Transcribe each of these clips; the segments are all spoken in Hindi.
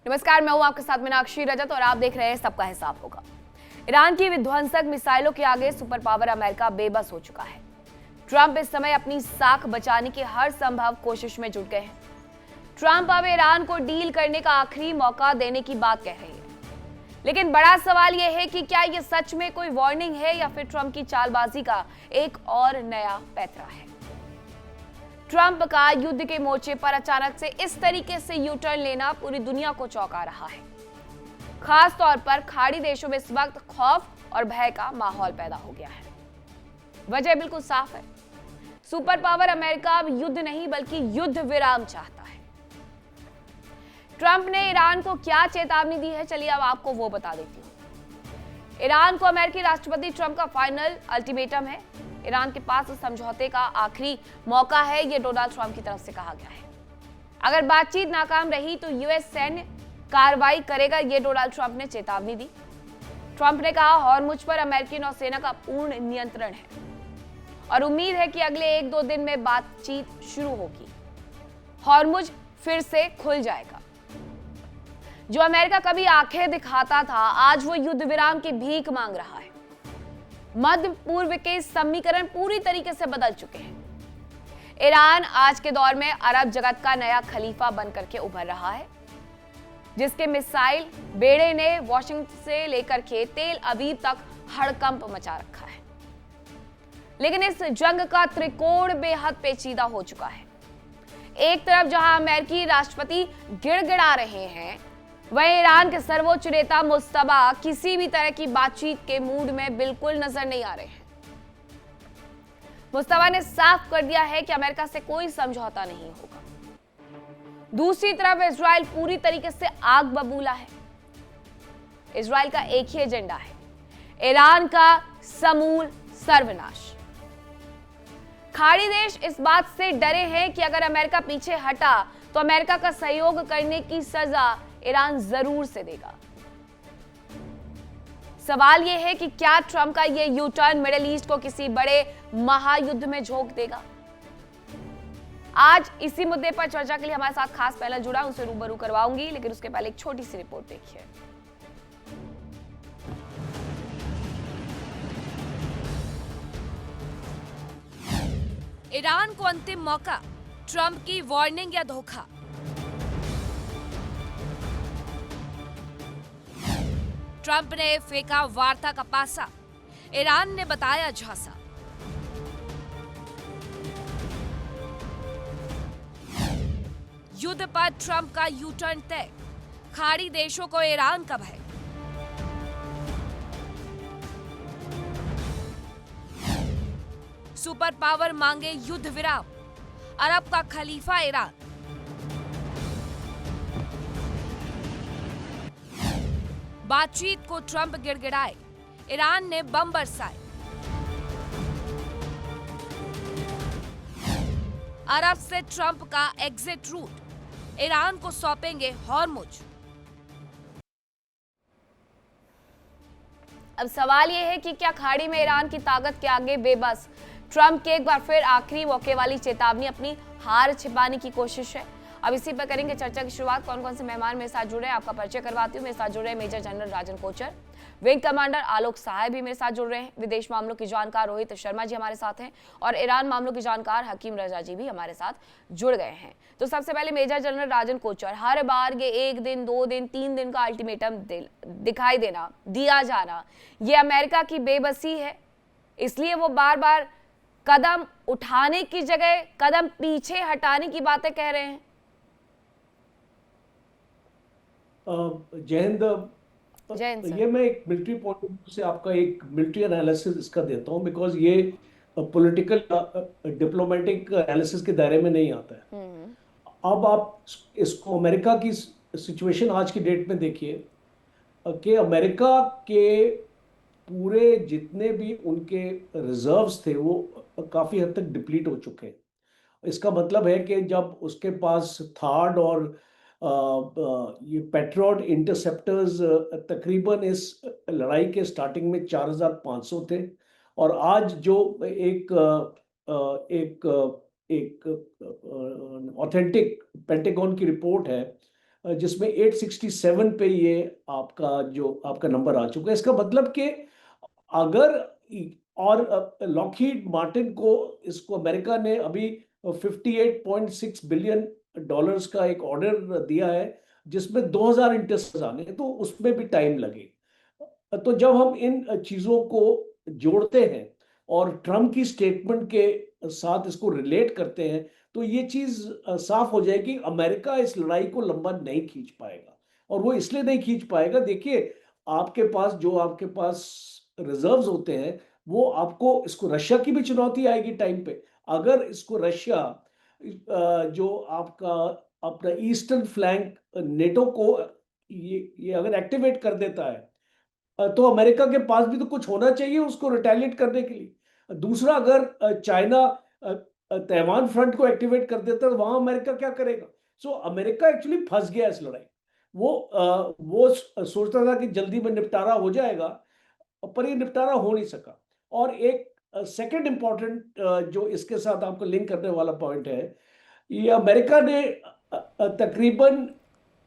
नमस्कार, मैं हूं आपके साथ मीनाक्षी रजत और आप देख रहे हैं सबका हिसाब होगा। ईरान की विध्वंसक मिसाइलों के आगे सुपर पावर अमेरिका बेबस हो चुका है। ट्रंप इस समय अपनी साख बचाने की हर संभव कोशिश में जुट गए हैं। ट्रंप अब ईरान को डील करने का आखिरी मौका देने की बात कह रहे हैं। लेकिन बड़ा सवाल यह है कि क्या यह सच में कोई वार्निंग है या फिर ट्रंप की चालबाजी का एक और नया पैंतरा है। ट्रंप का युद्ध के मोर्चे पर अचानक से इस तरीके से यू टर्न लेना पूरी दुनिया को चौंका रहा है। खास तौर पर खाड़ी देशों में इस वक्त खौफ और भय का माहौल पैदा हो गया है। वजह बिल्कुल साफ है। सुपर पावर अमेरिका अब युद्ध नहीं बल्कि युद्ध विराम चाहता है। ट्रंप ने ईरान को क्या चेतावनी दी है, चलिए अब आपको वो बता देती हूं। ईरान को अमेरिकी राष्ट्रपति ट्रंप का फाइनल अल्टीमेटम है। ईरान के पास इस समझौते का आखिरी मौका है, यह डोनाल्ड ट्रंप की तरफ से कहा गया है। अगर बातचीत नाकाम रही तो यूएस सैन्य कार्रवाई करेगा, यह डोनाल्ड ट्रंप ने चेतावनी दी। ट्रंप ने कहा हॉर्मुज पर अमेरिकी नौसेना का पूर्ण नियंत्रण है और उम्मीद है कि अगले 1-2 दिन में बातचीत शुरू होगी। हॉर्मुज फिर से खुल जाएगा। जो अमेरिका कभी आंखें दिखाता था, आज वो युद्ध विराम की भीख मांग रहा है। मध्य पूर्व के समीकरण पूरी तरीके से बदल चुके हैं। ईरान आज के दौर में अरब जगत का नया खलीफा बनकर के उभर रहा है, जिसके मिसाइल बेड़े ने वाशिंगटन से लेकर के तेल अवीव तक हड़कंप मचा रखा है। लेकिन इस जंग का त्रिकोण बेहद पेचीदा हो चुका है। एक तरफ जहां अमेरिकी राष्ट्रपति गिड़गिड़ा रहे हैं, वहीं ईरान के सर्वोच्च नेता मुस्तफा किसी भी तरह की बातचीत के मूड में बिल्कुल नजर नहीं आ रहे हैं। मुस्तफा ने साफ कर दिया है कि अमेरिका से कोई समझौता नहीं होगा। दूसरी तरफ इजराइल पूरी तरीके से आग बबूला है। इजराइल का एक ही एजेंडा है, ईरान का समूल सर्वनाश। खाड़ी देश इस बात से डरे हैं कि अगर अमेरिका पीछे हटा तो अमेरिका का सहयोग करने की सजा ईरान जरूर से देगा। सवाल यह है कि क्या ट्रंप का यह यू टर्न मिडिल ईस्ट को किसी बड़े महायुद्ध में झोंक देगा। आज इसी मुद्दे पर चर्चा के लिए हमारे साथ खास पैनल जुड़ा, उसे रूबरू करवाऊंगी, लेकिन उसके पहले एक छोटी सी रिपोर्ट देखिए। ईरान को अंतिम मौका, ट्रंप की वार्निंग या धोखा। ट्रंप ने फेंका वार्ता का पासा, ईरान ने बताया झांसा। युद्ध पर ट्रंप का यू टर्न तय, खाड़ी देशों को ईरान का भय। सुपर पावर मांगे युद्ध विराम, अरब का खलीफा ईरान। बातचीत को ट्रंप गिड़गिड़ाए, ईरान ने बम बरसाए। अरब से ट्रंप का एग्जिट रूट, ईरान को सौंपेंगे हॉर्मुज। अब सवाल यह है कि क्या खाड़ी में ईरान की ताकत के आगे बेबस ट्रंप के एक बार फिर आखिरी मौके वाली चेतावनी अपनी हार छिपाने की कोशिश है। अब इसी पर करेंगे चर्चा की शुरुआत। कौन कौन से मेहमान मेरे साथ जुड़े हैं आपका परिचय करवाती हूँ। मेरे साथ जुड़ रहे हैं मेजर जनरल राजन कोचर, विंग कमांडर आलोक सहाय भी मेरे साथ जुड़ रहे हैं, विदेश मामलों की जानकार रोहित शर्मा जी हमारे साथ हैं और ईरान मामलों की जानकार हकीम रजा जी भी हमारे साथ जुड़ गए हैं। तो सबसे पहले मेजर जनरल राजन कोचर, हर बार ये 1 दिन 2 दिन 3 दिन का अल्टीमेटम दिखाई देना, दिया जाना, ये अमेरिका की बेबसी है, इसलिए वो बार बार कदम उठाने की जगह कदम पीछे हटाने की बातें कह रहे हैं। जय हिंद। ये मैं एक मिलिट्री पॉइंट ऑफ व्यू से आपका एक मिलिट्री एनालिसिस इसका देता हूँ, बिकॉज ये पॉलिटिकल डिप्लोमेटिक एनालिसिस के दायरे में नहीं आता है। अब आप इसको अमेरिका की सिचुएशन आज की डेट में देखिए कि अमेरिका के पूरे जितने भी उनके रिजर्व्स थे वो काफ़ी हद तक डिप्लीट हो चुके हैं। इसका मतलब है कि जब उसके पास थार्ड और ये पेट्रियट इंटरसेप्टर्स तकरीबन इस लड़ाई के स्टार्टिंग में 4500 थे और आज जो एक एक एक ऑथेंटिक पेंटागन की रिपोर्ट है जिसमें 867 पे ये आपका नंबर आ चुका है। इसका मतलब कि अगर और लॉकहीड मार्टिन को इसको अमेरिका ने अभी 58.6 बिलियन डॉलर्स का एक ऑर्डर दिया है, जिसमें 2000 इंटरेस्ट आने, तो उसमें भी टाइम लगे। तो जब हम इन चीजों को जोड़ते हैं और ट्रम्प की स्टेटमेंट के साथ इसको रिलेट करते हैं, तो ये चीज साफ हो जाएगी, अमेरिका इस लड़ाई को लंबा नहीं खींच पाएगा। और वो इसलिए नहीं खींच पाएगा, देखिए आपके पास रिजर्व्स होते हैं, वो आपको इसको रशिया की भी चुनौती आएगी टाइम पे। अगर इसको रशिया जो आपका अपना ईस्टर्न फ्लैंक नेटो को ये अगर एक्टिवेट कर देता है, तो अमेरिका के पास भी तो कुछ होना चाहिए उसको रिटेलिएट करने के लिए। दूसरा, अगर चाइना तैवान फ्रंट को एक्टिवेट कर देता है, तो वहां अमेरिका क्या करेगा? सो अमेरिका एक्चुअली फंस गया इस लड़ाई। वो सोचता था कि जल्दी में निपटारा हो जाएगा, पर ये निपटारा हो नहीं सका। और एक सेकंड इंपॉर्टेंट जो इसके साथ आपको लिंक करने वाला पॉइंट है, ये अमेरिका ने तकरीबन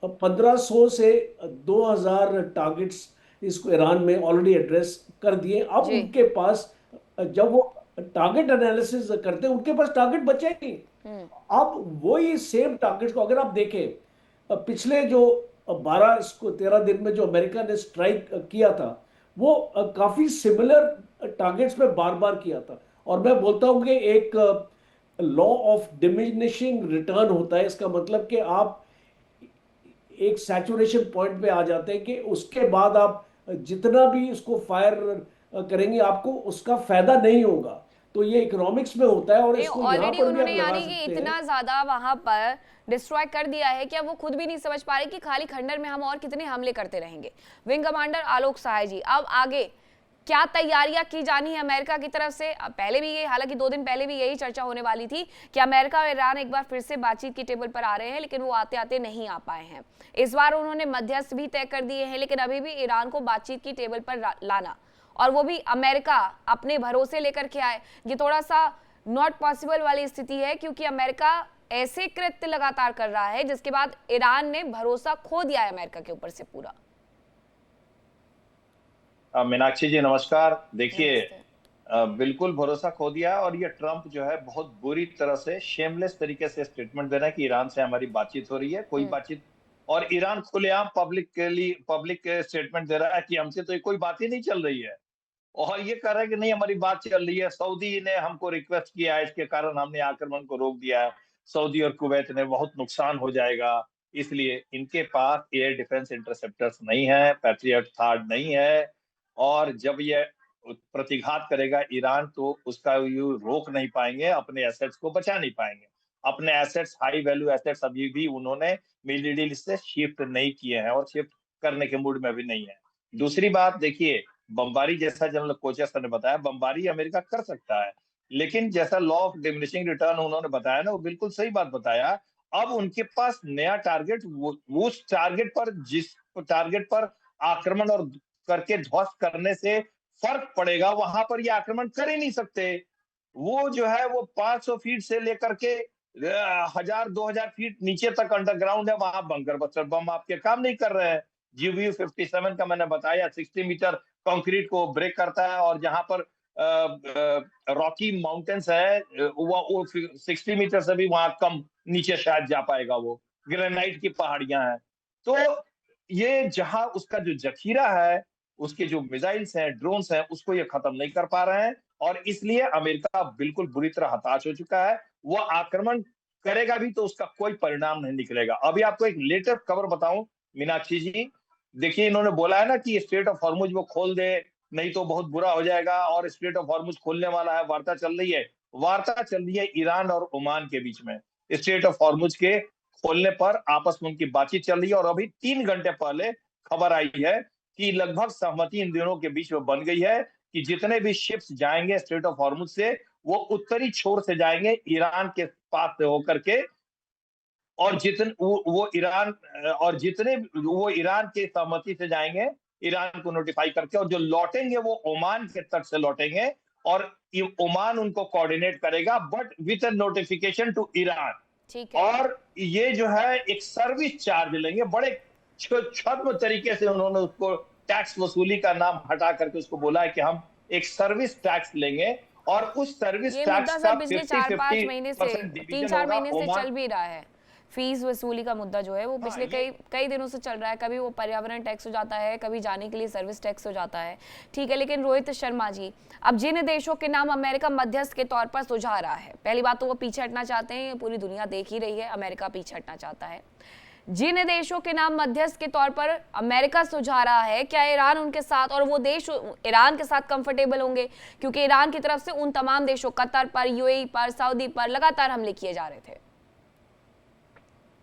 1500 से 2000 टारगेट्स इसको ईरान में ऑलरेडी एड्रेस कर दिए। अब उनके पास, जब वो टारगेट एनालिसिस करते हैं, उनके पास टारगेट बचे नहीं। अब वही सेम टारगेट को अगर आप देखें, पिछले जो 13 दिन में जो अमेरिका ने स्ट्राइक किया था, वो काफी सिमिलर टारगेट्स पे बार बार किया था। और मैं बोलता हूं कि एक लॉ ऑफ डिमिनिशिंग रिटर्न होता है। इसका मतलब कि आप एक सैचुरेशन पॉइंट पे आ जाते हैं कि उसके बाद आप जितना भी इसको फायर करेंगे, आपको उसका फायदा नहीं होगा। तो ये इकोनॉमिक्स में होता है, और इसको यहाँ पर भी आप लगा सकते हैं। इतना ज्यादा वहां पर डिस्ट्रॉय कर दिया है कि अब वो खुद भी नहीं समझ पा रहे कि खाली खंडर में हम और कितने हमले करते रहेंगे। विंग कमांडर आलोक सहाय जी, अब आगे क्या तैयारियां की जानी है अमेरिका की तरफ से? पहले भी ये, हालांकि 2 दिन पहले भी यही चर्चा होने वाली थी कि अमेरिका और ईरान एक बार फिर से बातचीत की टेबल पर आ रहे हैं, लेकिन वो आते आते नहीं आ पाए हैं। इस बार उन्होंने मध्यस्थ भी तय कर दिए हैं, लेकिन अभी भी ईरान को बातचीत की टेबल पर लाना, और वो भी अमेरिका अपने भरोसे लेकर के आए, ये थोड़ा सा नॉट पॉसिबल वाली स्थिति है, क्योंकि अमेरिका ऐसे कृत्य लगातार कर रहा है जिसके बाद ईरान ने भरोसा खो दिया है अमेरिका के ऊपर से पूरा। मीनाक्षी जी नमस्कार। देखिए, बिल्कुल भरोसा खो दिया, और ये ट्रम्प जो है बहुत बुरी तरह से शेमलेस तरीके से स्टेटमेंट दे रहा है कि ईरान से हमारी बातचीत हो रही है, कोई बातचीत, और ईरान खुलेआम पब्लिक स्टेटमेंट दे रहा है कि हमसे तो कोई बात ही नहीं चल रही है, और ये कह रहा है कि नहीं हमारी बात चल रही है। सऊदी ने हमको रिक्वेस्ट किया है, इसके कारण हमने आक्रमण को रोक दिया है। सऊदी और कुवैत ने बहुत नुकसान हो जाएगा, इसलिए इनके पास एयर डिफेंस इंटरसेप्टर्स नहीं है, पैट्रियट थर्ड नहीं है, और जब ये प्रतिघात करेगा ईरान, तो उसका ये रोक नहीं पाएंगे, अपने एसेट्स को बचा नहीं पाएंगे। अपने एसेट्स, हाई वैल्यू एसेट्स अभी भी उन्होंने मिडिल ईस्ट से शिफ्ट नहीं किए हैं, और शिफ्ट करने के मूड में भी नहीं है। दूसरी बात देखिए, बमबारी जैसा जनरल कोचर सर ने बताया, बमबारी अमेरिका कर सकता है, लेकिन जैसा लॉ ऑफ डिमिनिशिंग रिटर्न उन्होंने बताया ना, वो बिल्कुल सही बात बताया। अब उनके पास नया टारगेट, उस टारगेट पर, जिस टारगेट पर आक्रमण और करके ध्वस्त करने से फर्क पड़ेगा, वहां पर ये आक्रमण कर ही नहीं सकते। वो जो है वो 500 फीट से लेकर के 1000-2000 फीट नीचे तक अंडरग्राउंड है, वहां बंकर बस्टर बम आपके काम नहीं कर रहे हैं। GBU 57 का मैंने बताया 60 मीटर कंक्रीट को ब्रेक करता है, और जहां पर रॉकी माउंटेन्स है, वो 60 मीटर से भी वहां कम नीचे शायद जा पाएगा, वो ग्रेनाइट की पहाड़ियां हैं। तो ये जहां उसका जो जखीरा है, उसके जो मिसाइल्स हैं, ड्रोन्स हैं, उसको ये खत्म नहीं कर पा रहे हैं, और इसलिए अमेरिका बिल्कुल बुरी तरह हताश हो चुका है। वो आक्रमण करेगा भी तो उसका कोई परिणाम नहीं निकलेगा। अभी आपको एक लेटेस्ट खबर बताऊं मीनाक्षी जी, देखिए इन्होंने बोला है ना कि स्ट्रेट ऑफ हॉर्मुज वो खोल दे, नहीं तो बहुत बुरा हो जाएगा, और स्ट्रेट ऑफ हॉर्मुज खोलने वाला है, वार्ता चल रही है। वार्ता चल रही है ईरान और ओमान के बीच में, स्ट्रेट ऑफ हॉर्मुज के खोलने पर आपस में उनकी बातचीत चल रही है। और अभी 3 घंटे पहले खबर आई है कि लगभग सहमति इन दोनों के बीच में बन गई है कि जितने भी शिप्स जाएंगे स्ट्रेट ऑफ हॉर्मुज से, वो उत्तरी छोर से जाएंगे ईरान के पास से होकर के, और जितने वो ईरान के सहमति से जाएंगे, ईरान को नोटिफाई करके, और जो लौटेंगे वो ओमान के तट से लौटेंगे, और ओमान उनको कोऑर्डिनेट करेगा, but with notification to Iran. ठीक है। और ये जो है एक सर्विस चार्ज लेंगे, बड़े छद्म तरीके से उन्होंने उसको टैक्स वसूली का नाम हटा करके उसको बोला है कि हम एक सर्विस टैक्स लेंगे, और उस सर्विस ये टैक्स मुद्दा का सर पिछले 4-5 महीने से, 50% डिवीजन 3-4 होगा। महीने से चल भी रहा है। फीस वसूली का मुद्दा जो है वो पिछले कई दिनों से चल रहा है। कभी वो पर्यावरण टैक्स हो जाता है, कभी जाने के लिए सर्विस टैक्स हो जाता है, ठीक है। लेकिन रोहित शर्मा जी, अब जिन देशों के नाम अमेरिका मध्यस्थ के तौर पर सुझा रहा है, पहली बात तो वो पीछे हटना चाहते हैं, पूरी दुनिया देख ही रही है, अमेरिका पीछे हटना चाहता है। जिन देशों के नाम मध्यस्थ के तौर पर अमेरिका सुझा रहा है, क्या ईरान उनके साथ, और वो देश ईरान के साथ कंफर्टेबल होंगे? क्योंकि ईरान की तरफ से उन तमाम देशों, कतर पर, यूएई पर, सऊदी पर लगातार हमले किए जा रहे थे।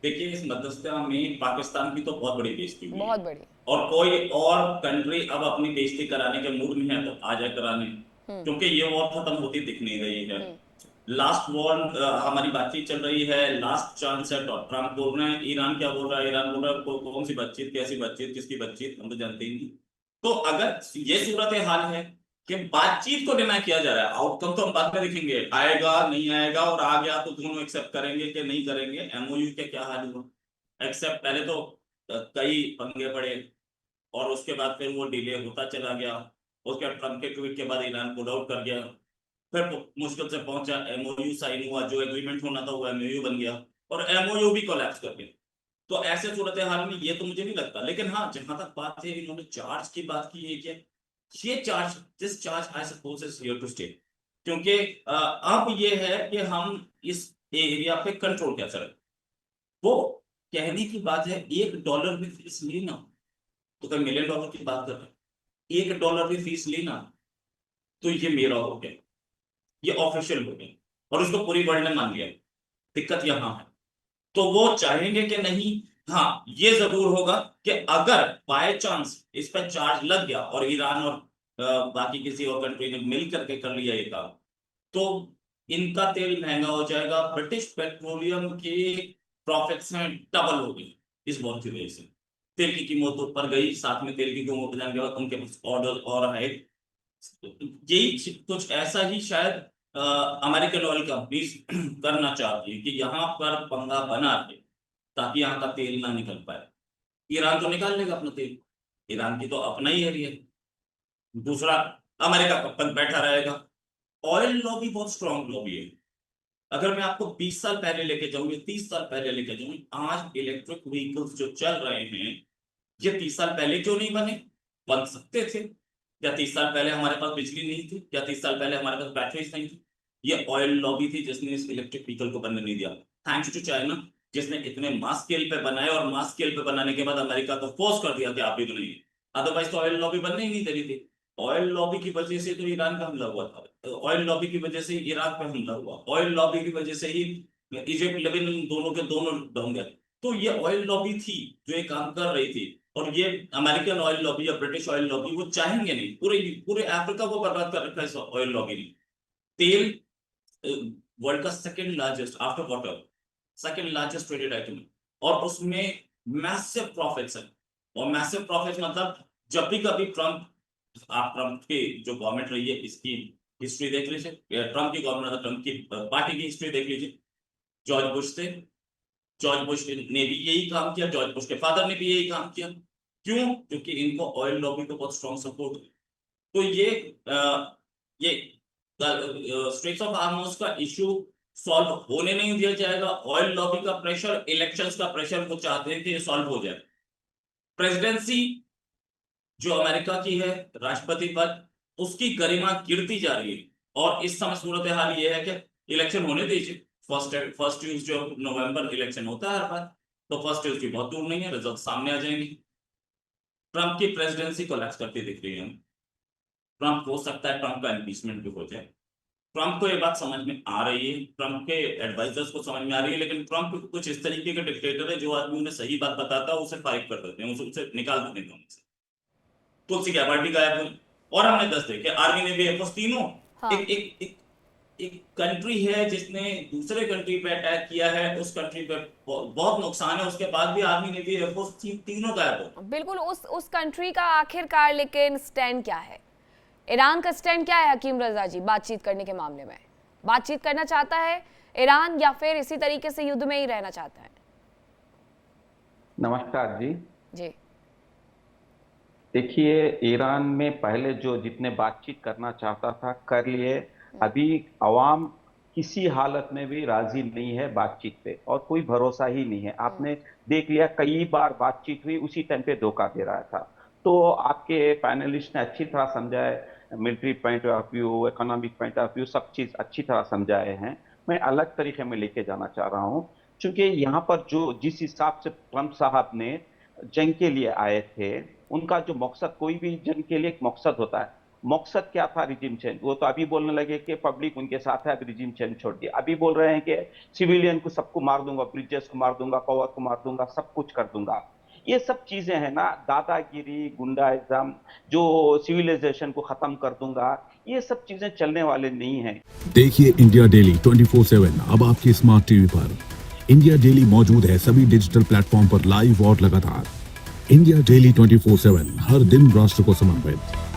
देखिए, इस मध्यस्थता में पाकिस्तान की तो बहुत बड़ी बेइज्जती हुई, बहुत बड़ी, और कोई और कंट्री अब अपनी बेइज्जती कराने के मूड में है तो आ जाए कराने, क्योंकि ये वॉर खत्म होती दिख नहीं रही है। लास्ट वॉर हमारी बातचीत चल रही है, लास्ट चांस है, ट्रम्प बोल रहे हैं, ईरान क्या बोल रहा है, ईरान बोल रहा है कौन सी बातचीत, कैसी बातचीत, किसकी बातचीत, हम तो जानते ही नहीं। तो अगर ये सूरत हाल है कि बातचीत को डिनाई किया जा रहा है, आउटकम तो हम बाद में देखेंगे, आएगा नहीं आएगा, और आ गया तो दोनों एक्सेप्ट करेंगे कि नहीं करेंगे। एमओयू के क्या हाल हुआ, एक्सेप्ट पहले तो कई पंगे पड़े, और उसके बाद फिर वो डिले होता चला गया, उसके बाद ट्रम्प के ट्वीट के बाद ईरान पुल आउट कर गया, फिर मुश्किल से पहुंचा, एमओयू साइन हुआ, जो एग्रीमेंट होना था वो एमओयू बन गया, और एमओयू भी कोलैप्स कर गया। तो ऐसे सूरत हाल में ये तो मुझे नहीं लगता। लेकिन हाँ, जहां तक बात है, इन्होंने चार्ज की बात की है कि ये charge, this charge I suppose is here to stay, क्योंकि अब ये है कि हम इस एरिया पे कंट्रोल कैसे रखें। वो कहने की बात है, $1 भी फीस लेना तो $1 मिलियन की बात कर रहे हैं, $1 भी फीस लेना तो ये मेरा हो गया, ये ऑफिशियल हो गया, और उसको पूरी वर्ल्ड ने मान लिया। दिक्कत यहाँ है, तो वो चाहेंगे कि नहीं। हाँ, ये जरूर होगा कि अगर बाय चांस इस पर चार्ज लग गया और ईरान और बाकी किसी और कंट्री ने मिल करके कर लिया ये काम, तो इनका तेल महंगा हो जाएगा। ब्रिटिश पेट्रोलियम के प्रॉफिट्स हैं डबल हो गई इस वॉर की वजह से, तेल की कीमत ऊपर गई, साथ में तेल की कीमत जाने के बाद उनके पास ऑर्डर और है। यही कुछ ऐसा ही शायद अमेरिकन ऑयल कंपनीज करना चाहती है कि यहाँ पर पंगा बना के ताकि यहाँ का तेल ना निकल पाए। ईरान तो निकाल लेगा अपना तेल, ईरान की तो अपना ही एरिया है, दूसरा अमेरिका कब बैठा रहेगा। ऑयल लॉबी बहुत स्ट्रॉन्ग लॉबी है। अगर मैं आपको 20 साल पहले लेके जाऊं, 30 साल पहले लेके जाऊं, आज इलेक्ट्रिक व्हीकल्स जो चल रहे हैं, ये 30 साल पहले क्यों नहीं बने? बन सकते थे। या 30 साल पहले हमारे पास बिजली नहीं थी? या 30 साल पहले हमारे पास बैटरीज नहीं थी? ये ऑयल लॉबी थी जिसने इस इलेक्ट्रिक व्हीकल को बनने नहीं दिया। थैंक्स टू चाइना, जिसने इतने मास स्केल पे बनाए, और मास स्केल पे बनाने के बाद अमेरिका को फोर्स कर दिया कि आप भी बनाइए, अदरवाइज तो ऑयल लॉबी बनने ही नहीं दे रही थी। ऑयल लॉबी की वजह से तो ईरान का हमला हुआ था, ऑयल लॉबी की वजह से इराक पे हमला हुआ, ऑयल लॉबी की वजह से ही इजिप्ट लेबनान दोनों के दोनों डूब गए। तो ये ऑयल लॉबी थी जो ये काम कर रही थी, और ये अमेरिकन ऑयल लॉबी या ब्रिटिश ऑयल लॉबी वो चाहेंगे नहीं, पूरे अफ्रीका को बर्बाद कर रखा है इस ऑयल लॉबी ने। तेल वर्ल्ड का second largest after water, second largest traded item, और उसमें मैसिव प्रॉफिट्स है। और मैसिव प्रॉफिट्स मतलब जब भी कभी ट्रम्प की जो गवर्नमेंट रही है इसकी हिस्ट्री देख लीजिए, ट्रम्प की गवर्नमेंट, ट्रम्प की पार्टी की हिस्ट्री देख लीजिए। जॉर्ज बुश थे, जॉर्ज बुश ने भी यही काम किया, जॉर्ज बुश के फादर ने भी यही काम किया। क्यों? क्योंकि इनको ऑयल लॉबी को बहुत स्ट्रॉन्ग सपोर्ट है। तो ये स्ट्रेट्स ऑफ हार्मोज का इशू सॉल्व होने नहीं दिया जाएगा। ऑयल लॉबी का प्रेशर, इलेक्शंस का प्रेशर, वो चाहते हैं कि ये सॉल्व हो जाए। प्रेसिडेंसी जो अमेरिका की है, राष्ट्रपति पद, उसकी गरिमा गिरती जा रही है, और इस समय सूरत हाल ये है कि इलेक्शन होने दीजिए। First Tuesday of November election होता है हर बार, तो फर्स्ट ट्यूसडे बहुत दूर नहीं है, रिजल्ट सामने आ जाएंगे। ट्रम्प की प्रेसिडेंसी कोलैप्स करती दिख रही है। ट्रम्प हो सकता है ट्रम्प का इम्पीचमेंट भी हो जाए। ट्रम्प को ये बात समझ में आ रही है, ट्रम्प के एडवाइजर्स को समझ में आ रही है, लेकिन ट्रम्प कुछ इस तरीके के डिक्टेटर है, जो आदमी उन्हें सही बात बताता है उसे फाइट कर देते हैं, उसे निकाल देते हैं। तुलसी गैबार्ड भी गायब हुई, और हमने 10 देखे, आर्मी ने भी एयरफोर्स, तीनों। हाँ। एक कंट्री है जिसने दूसरे कंट्री पे अटैक किया है, उस कंट्री पे बहुत नुकसान है, उसके बाद भी आर्मी ने भी एयरफोर्स, तीनों गायब हो। बिल्कुल, उस कंट्री का आखिरकार लेकिन स्टैंड क्या है? ईरान का स्टैंड क्या है हकीम रजा जी बातचीत करने के मामले में? बातचीत करना चाहता है ईरान, या फिर इसी तरीके से युद्ध में ही रहना चाहता है? नमस्कार जी। जी देखिए, ईरान में पहले जो जितने बातचीत करना चाहता था कर लिए। अभी अवाम किसी हालत में भी राजी नहीं है बातचीत पे, और कोई भरोसा ही नहीं है। आपने देख लिया, कई बार बातचीत हुई, उसी टाइम पे धोखा दे रहा था। तो आपके पैनलिस्ट ने अच्छी तरह समझाए, military point of view, economic point of view, सब चीज अच्छी तरह समझाए हैं। मैं अलग तरीके में लेके जाना चाह रहा हूँ, क्योंकि यहाँ पर जो जिस हिसाब से ट्रंप साहब ने जंग के लिए आए थे, उनका जो मकसद, कोई भी जंग के लिए एक मकसद होता है। मकसद क्या था? Regime change. वो तो अभी बोलने लगे कि पब्लिक उनके साथ है, अब रिजिम चेंज छोड़ दिया। अभी बोल रहे हैं कि सिविलियन को सबको मार दूंगा, ब्रिजेस को मार दूंगा, पावर को मार दूंगा, सब कुछ कर दूंगा। ये सब चीजें हैं ना, दादागिरी, गुंडाइज्म, जो सिविलाइजेशन को खत्म कर दूंगा, ये सब चीजें चलने वाले नहीं हैं। देखिए इंडिया डेली 24/7 अब आपके स्मार्ट टीवी पर। इंडिया डेली मौजूद है सभी डिजिटल प्लेटफॉर्म पर लाइव और लगातार। इंडिया डेली 24/7 हर दिन राष्ट्र को समर्पित।